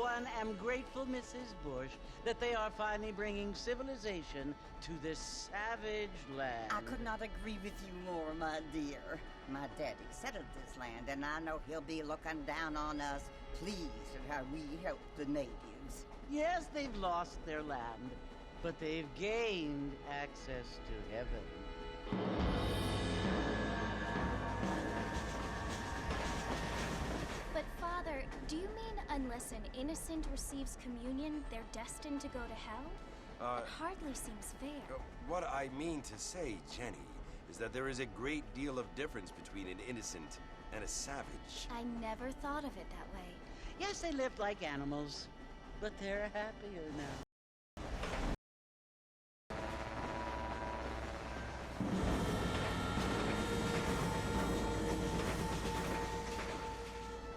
one am grateful, Mrs. Bush, that they are finally bringing civilization to this savage land. I could not agree with you more, my dear. My daddy settled this land, and I know he'll be looking down on us, pleased at how we help the natives. Yes, they've lost their land, but they've gained access to heaven. But, Father, do you mean unless an innocent receives communion, they're destined to go to hell? It hardly seems fair. What I mean to say, Jenny, is that there is a great deal of difference between an innocent and a savage. I never thought of it that way. Yes, they lived like animals, but they're happier now.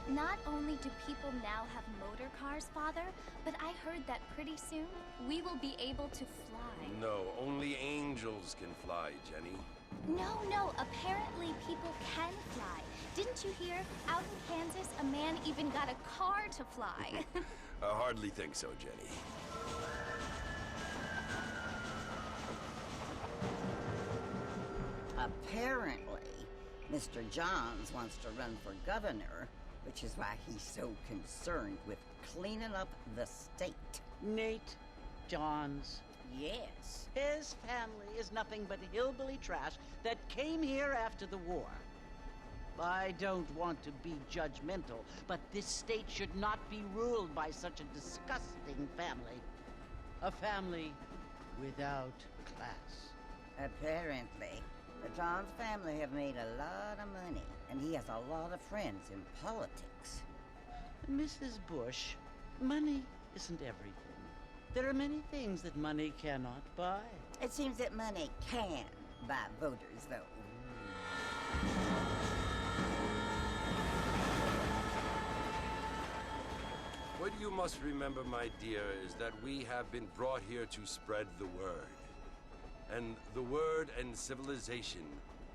Not only do people now have motor cars, Father, but I heard that pretty soon we will be able to fly. No, only angels can fly, Jenny. No, apparently people can fly. Didn't you hear? Out in Kansas, a man even got a car to fly. I hardly think so, Jenny. Apparently, Mr. Johns wants to run for governor, which is why he's so concerned with cleaning up the state. Nate Johns. Yes. His family is nothing but hillbilly trash that came here after the war. I don't want to be judgmental, but this state should not be ruled by such a disgusting family. A family without class. Apparently, the Johns family have made a lot of money, and he has a lot of friends in politics. Mrs. Bush, money isn't everything. There are many things that money cannot buy. It seems that money can buy voters, though. What you must remember, my dear, is that we have been brought here to spread the word. And the word and civilization,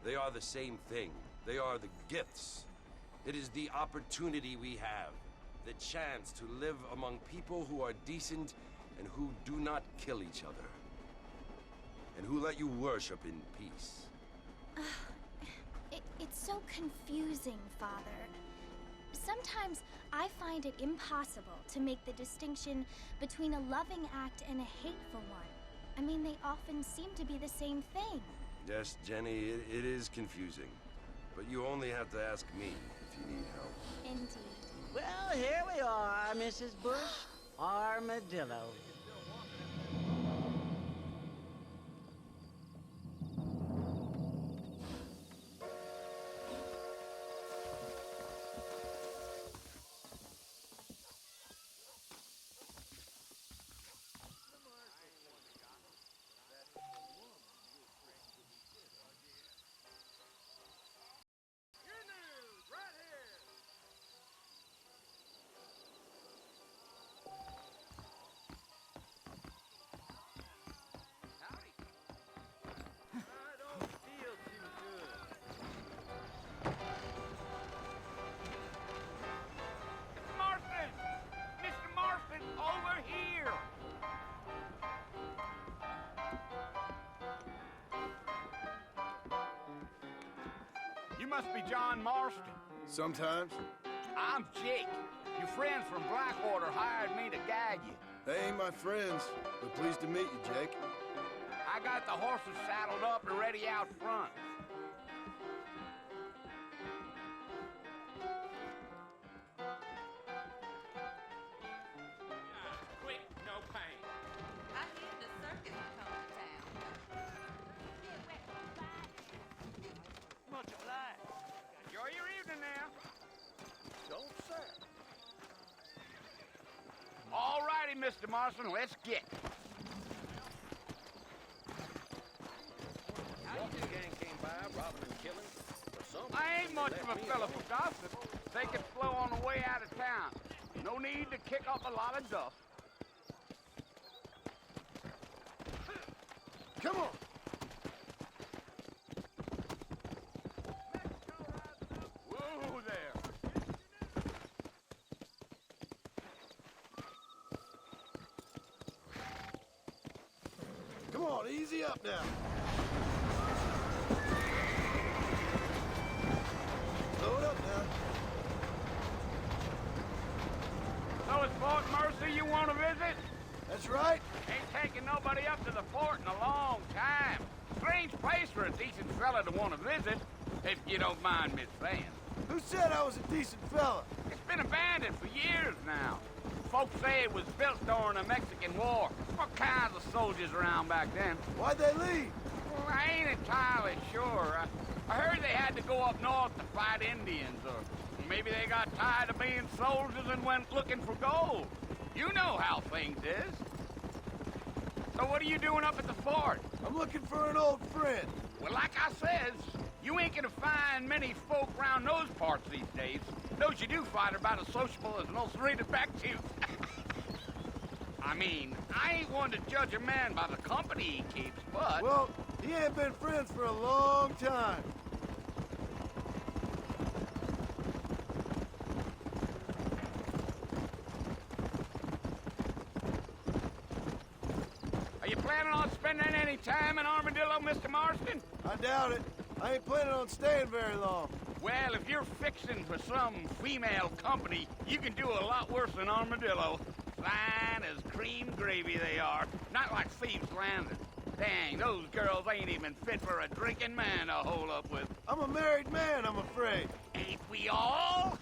they are the same thing. They are the gifts. It is the opportunity we have, the chance to live among people who are decent and who do not kill each other, and who let you worship in peace. It's so confusing, Father. Sometimes I find it impossible to make the distinction between a loving act and a hateful one. I mean, they often seem to be the same thing. Yes, Jenny, it is confusing. But you only have to ask me if you need help. Indeed. Well, here we are, Mrs. Bush. Armadillo. You must be John Marston. Sometimes. I'm Jake. Your friends from Blackwater hired me to guide you. They ain't my friends, but pleased to meet you, Jake. I got the horses saddled up and ready out front. Quick, no pain. I hear the circus is coming to town. Much obliged. Enjoy your evening now. Don't say. All righty, Mr. Marston, let's get. Walking gang came by, robbing and killing. For some, I ain't much they of left a me fella alone. for gossip. They could flow on the way out of town. No need to kick up a lot of dust. Come on! Whoa there. on, easy up now. Slow it up now. So it's Fort Mercy you want to visit? That's right. Ain't taking nobody up to the fort in a long time. Strange place for a decent fella to want to visit, if you don't mind me saying. Who said I was a decent fella? It's been abandoned for years now. Folks say it was built during the Mexican War. All kinds of soldiers around back then. Why'd they leave? Well, I ain't entirely sure. I heard they had to go up north to fight Indians, or maybe they got tired of being soldiers and went looking for gold. You know how things is. So what are you doing up at the fort? I'm looking for an old friend. Well, like I says, you ain't gonna find many folk around those parts these days. Those you do find are about as sociable as an ulcerated back tooth. I mean, I ain't one to judge a man by the company he keeps, but... Well, he ain't been friends for a long time. Are you planning on spending any time in Armadillo, Mr. Marston? I doubt it. I ain't planning on staying very long. Well, if you're fixing for some female company, you can do a lot worse than Armadillo. Fine as cream gravy they are. Not like Thieves Landing. Dang, those girls ain't even fit for a drinking man to hole up with. I'm a married man, I'm afraid. Ain't we all?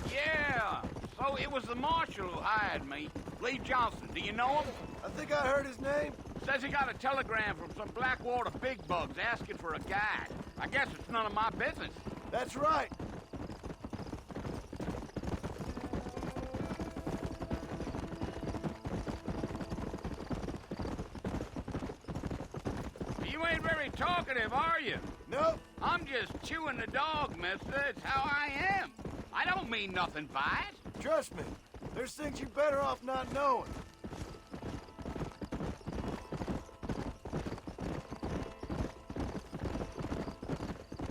Yeah. So it was the marshal who hired me. Lee Johnson, do you know him? I think I heard his name. Says he got a telegram from some Blackwater big bugs asking for a guide. I guess it's none of my business. That's right. You ain't very talkative, are you? Nope. I'm just chewing the dog, mister. It's how I am. I don't mean nothing by it. Trust me. There's things you're better off not knowing.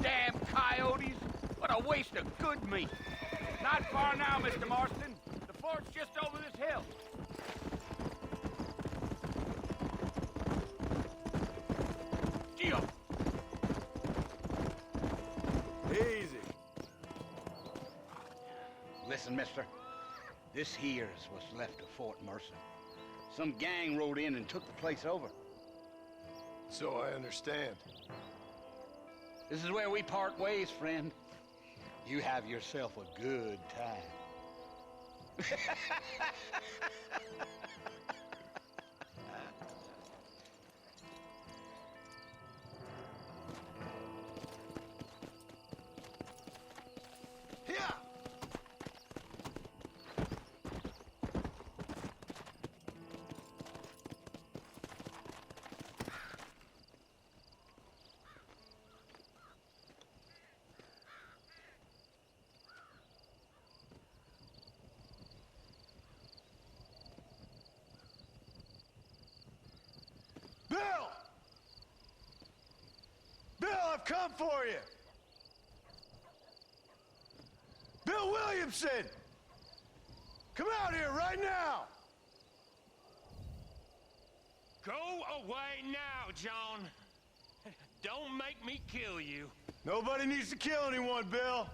Damn coyotes. What a waste of good meat. Not far now, Mr. Marston. The fort's just over this hill. Geo. Easy. Listen, mister. This here's what's left of Fort Mercy. Some gang rode in and took the place over. So I understand. This is where we part ways, friend. You have yourself a good time. Here! Bill! Bill, I've come for you! Bill Williamson! Come out here right now! Go away now, John. Don't make me kill you. Nobody needs to kill anyone, Bill.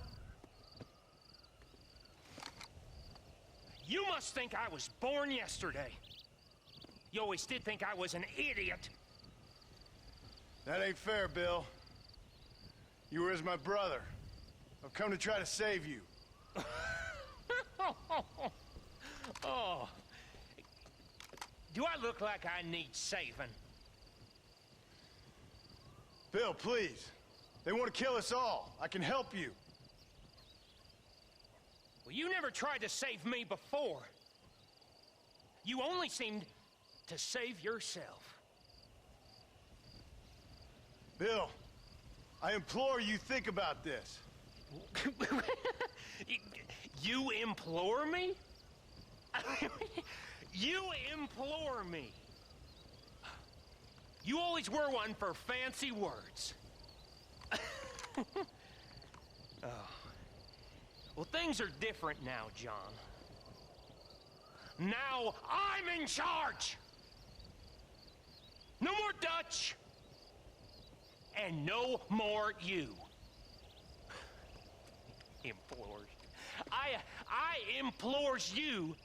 You must think I was born yesterday. You always did think I was an idiot. That ain't fair, Bill. You were as my brother. I've come to try to save you. Oh. Do I look like I need saving? Bill, please. They want to kill us all. I can help you. Well, you never tried to save me before. You only seemed to save yourself. Bill, I implore you think about this. You implore me? You implore me. You always were one for fancy words. Oh. Well, things are different now, John. Now I'm in charge! No more Dutch! And no more you. Implores. I implores you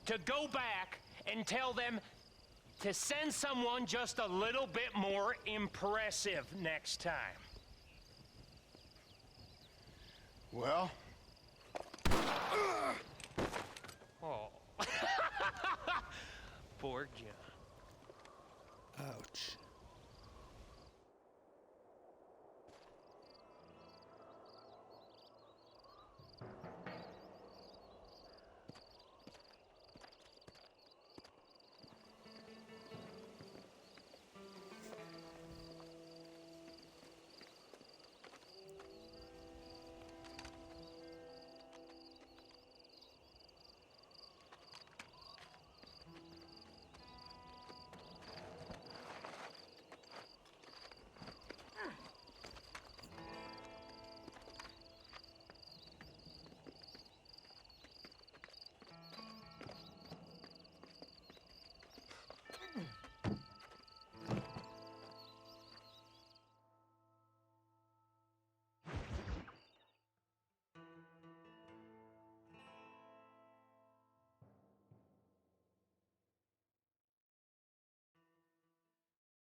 to go back and tell them to send someone just a little bit more impressive next time. Well? Oh. Poor John. Ouch.